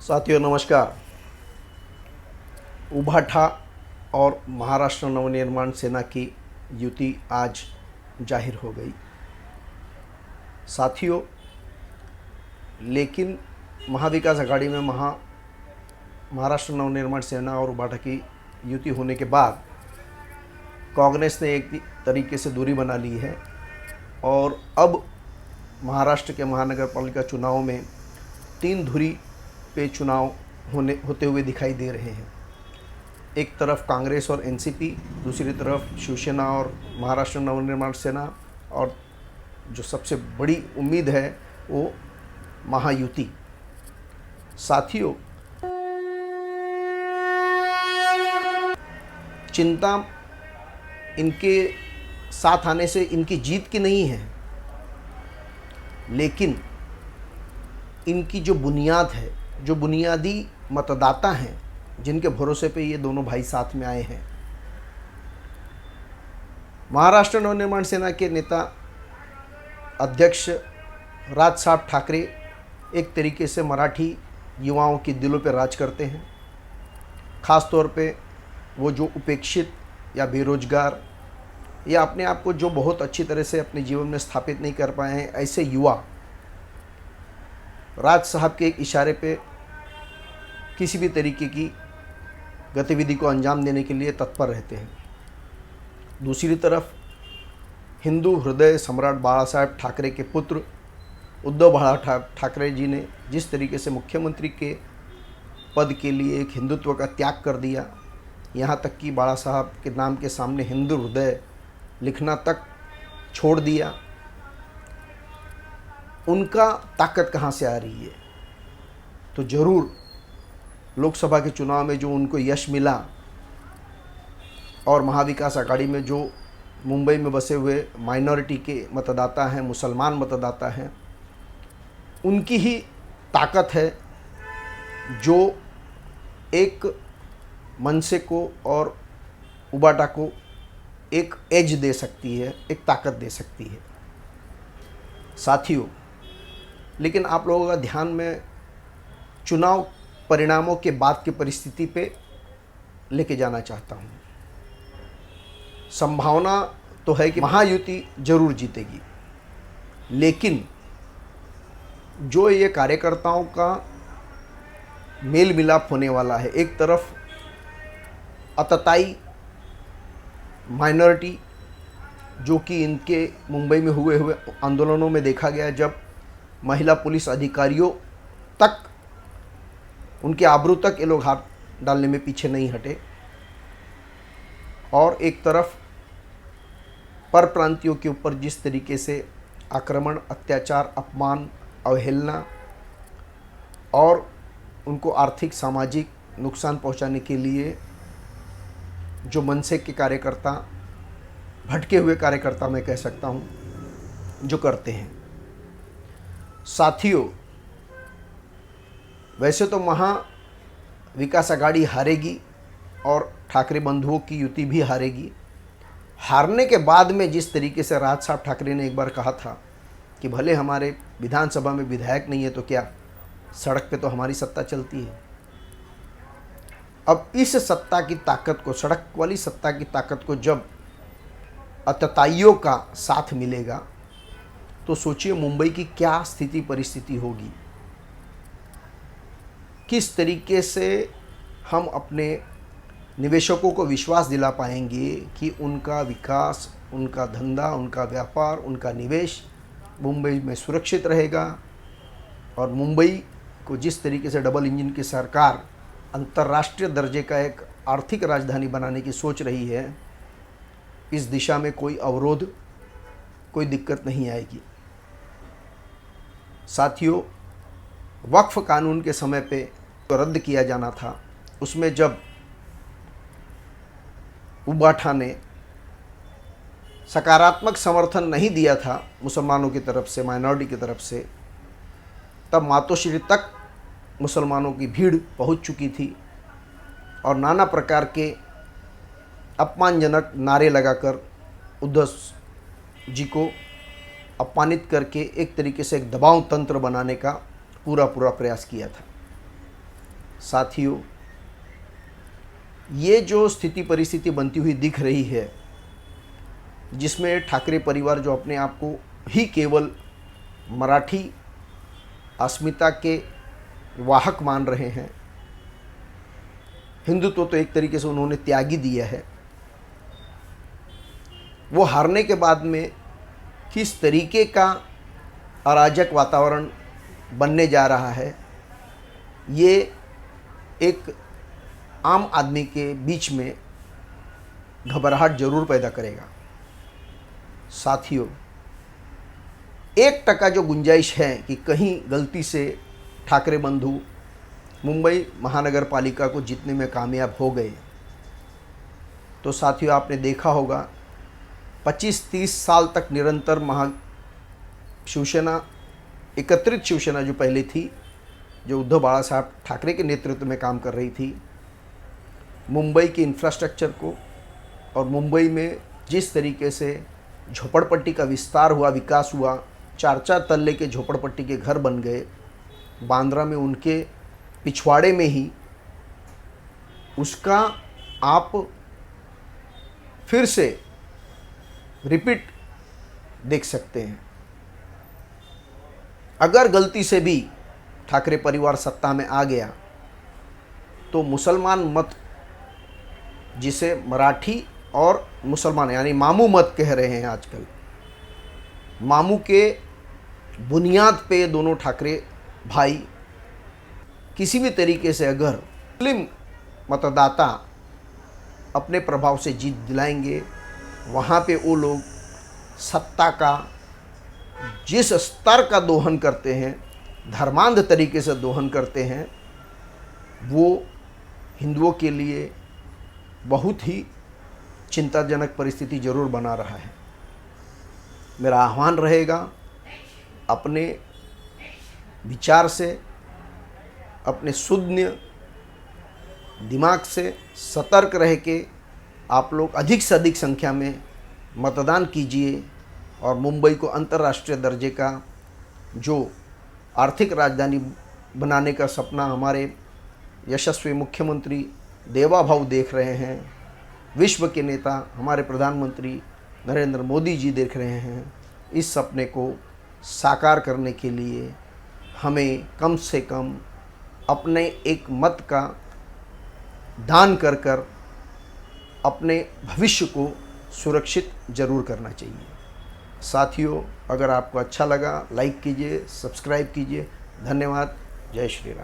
साथियों नमस्कार। उभाठा और महाराष्ट्र नवनिर्माण सेना की युति आज जाहिर हो गई। साथियों, लेकिन महाविकास आघाड़ी में महाराष्ट्र नवनिर्माण सेना और उभाठा की युति होने के बाद कांग्रेस ने एक तरीके से दूरी बना ली है और अब महाराष्ट्र के महानगर पालिका चुनाव में 3 धुरी पे चुनाव होते हुए दिखाई दे रहे हैं। एक तरफ कांग्रेस और एनसीपी, दूसरी तरफ शिवसेना और महाराष्ट्र नवनिर्माण सेना, और जो सबसे बड़ी उम्मीद है वो महायुति। साथियों, चिंता इनके साथ आने से इनकी जीत की नहीं है, लेकिन इनकी जो बुनियाद है, जो बुनियादी मतदाता हैं, जिनके भरोसे पे ये दोनों भाई साथ में आए हैं। महाराष्ट्र नवनिर्माण सेना के नेता अध्यक्ष राज साहब ठाकरे एक तरीके से मराठी युवाओं की दिलों पे राज करते हैं। ख़ास तौर पे वो जो उपेक्षित या बेरोजगार या अपने आप को जो बहुत अच्छी तरह से अपने जीवन में स्थापित नहीं कर पाए हैं, ऐसे युवा राज साहब के एक इशारे पे किसी भी तरीके की गतिविधि को अंजाम देने के लिए तत्पर रहते हैं। दूसरी तरफ हिंदू हृदय सम्राट बाला साहेब ठाकरे के पुत्र उद्धव बाला ठाकरे जी ने जिस तरीके से मुख्यमंत्री के पद के लिए एक हिंदुत्व का त्याग कर दिया, यहाँ तक कि बाला साहब के नाम के सामने हिंदू हृदय लिखना तक छोड़ दिया, उनका ताकत कहाँ से आ रही है? तो ज़रूर लोकसभा के चुनाव में जो उनको यश मिला और महाविकास आघाड़ी में जो मुंबई में बसे हुए माइनॉरिटी के मतदाता हैं, मुसलमान मतदाता हैं, उनकी ही ताकत है जो एक मनसे को और उभाटा को एक एज दे सकती है, एक ताकत दे सकती है। साथियों, लेकिन आप लोगों का ध्यान में चुनाव परिणामों के बाद की परिस्थिति पे लेके जाना चाहता हूँ। संभावना तो है कि महायुति जरूर जीतेगी, लेकिन जो ये कार्यकर्ताओं का मेल मिलाप होने वाला है, एक तरफ अतताई माइनॉरिटी जो कि इनके मुंबई में हुए आंदोलनों में देखा गया, जब महिला पुलिस अधिकारियों तक, उनके आबरू तक ये लोग हाथ डालने में पीछे नहीं हटे, और एक तरफ परप्रांतियों के ऊपर जिस तरीके से आक्रमण, अत्याचार, अपमान, अवहेलना और उनको आर्थिक सामाजिक नुकसान पहुंचाने के लिए जो मनसे के कार्यकर्ता, भटके हुए कार्यकर्ता मैं कह सकता हूं, जो करते हैं। साथियों, वैसे तो महाविकास आघाड़ी हारेगी और ठाकरे बंधुओं की युति भी हारेगी। हारने के बाद में जिस तरीके से राज साहब ठाकरे ने एक बार कहा था कि भले हमारे विधानसभा में विधायक नहीं है तो क्या, सड़क पे तो हमारी सत्ता चलती है। अब इस सत्ता की ताकत को, सड़क वाली सत्ता की ताकत को जब अतताइयों का साथ मिलेगा तो सोचिए मुंबई की क्या स्थिति परिस्थिति होगी। किस तरीके से हम अपने निवेशकों को विश्वास दिला पाएंगे कि उनका विकास, उनका धंधा, उनका व्यापार, उनका निवेश मुंबई में सुरक्षित रहेगा। और मुंबई को जिस तरीके से डबल इंजन की सरकार अंतर्राष्ट्रीय दर्जे का एक आर्थिक राजधानी बनाने की सोच रही है, इस दिशा में कोई अवरोध, कोई दिक्कत नहीं आएगी। साथियों, वक्फ कानून के समय पे तो रद्द किया जाना था, उसमें जब उभाठा ने सकारात्मक समर्थन नहीं दिया था मुसलमानों की तरफ से, माइनॉरिटी की तरफ से, तब मातोश्री तक मुसलमानों की भीड़ पहुंच चुकी थी और नाना प्रकार के अपमानजनक नारे लगाकर उद्धव जी को अपमानित करके एक तरीके से एक दबाव तंत्र बनाने का पूरा प्रयास किया था। साथियों, ये जो स्थिति परिस्थिति बनती हुई दिख रही है, जिसमें ठाकरे परिवार जो अपने आप को ही केवल मराठी अस्मिता के वाहक मान रहे हैं, हिंदुत्व तो एक तरीके से उन्होंने त्याग ही दिया है, वो हारने के बाद में किस तरीके का अराजक वातावरण बनने जा रहा है, ये एक आम आदमी के बीच में घबराहट जरूर पैदा करेगा। साथियों, 1% जो गुंजाइश है कि कहीं गलती से ठाकरे बंधु मुंबई महानगर पालिका को जीतने में कामयाब हो गए, तो साथियों आपने देखा होगा 25-30 साल तक निरंतर शिवसेना, एकत्रित शिवसेना जो पहले थी, जो उद्धव बाला साहब ठाकरे के नेतृत्व में काम कर रही थी, मुंबई के इंफ्रास्ट्रक्चर को और मुंबई में जिस तरीके से झोपड़पट्टी का विस्तार हुआ, विकास हुआ, 4-4 तल्ले के झोपड़पट्टी के घर बन गए, बांद्रा में उनके पिछवाड़े में ही, उसका आप फिर से रिपीट देख सकते हैं। अगर गलती से भी ठाकरे परिवार सत्ता में आ गया तो मुसलमान मत, जिसे मराठी और मुसलमान यानी मामू मत कह रहे हैं आजकल, मामू के बुनियाद पे दोनों ठाकरे भाई किसी भी तरीके से अगर मुस्लिम मतदाता अपने प्रभाव से जीत दिलाएंगे, वहाँ पे वो लोग सत्ता का जिस स्तर का दोहन करते हैं, धर्मांध तरीके से दोहन करते हैं, वो हिंदुओं के लिए बहुत ही चिंताजनक परिस्थिति जरूर बना रहा है। मेरा आह्वान रहेगा, अपने विचार से, अपने शून्य दिमाग से सतर्क रह के आप लोग अधिक से अधिक संख्या में मतदान कीजिए और मुंबई को अंतर्राष्ट्रीय दर्जे का जो आर्थिक राजधानी बनाने का सपना हमारे यशस्वी मुख्यमंत्री देवा भाऊ देख रहे हैं, विश्व के नेता हमारे प्रधानमंत्री नरेंद्र मोदी जी देख रहे हैं, इस सपने को साकार करने के लिए हमें कम से कम अपने एक मत का दान कर कर अपने भविष्य को सुरक्षित जरूर करना चाहिए। साथियों, अगर आपको अच्छा लगा लाइक कीजिए, सब्सक्राइब कीजिए। धन्यवाद। जय श्री राम।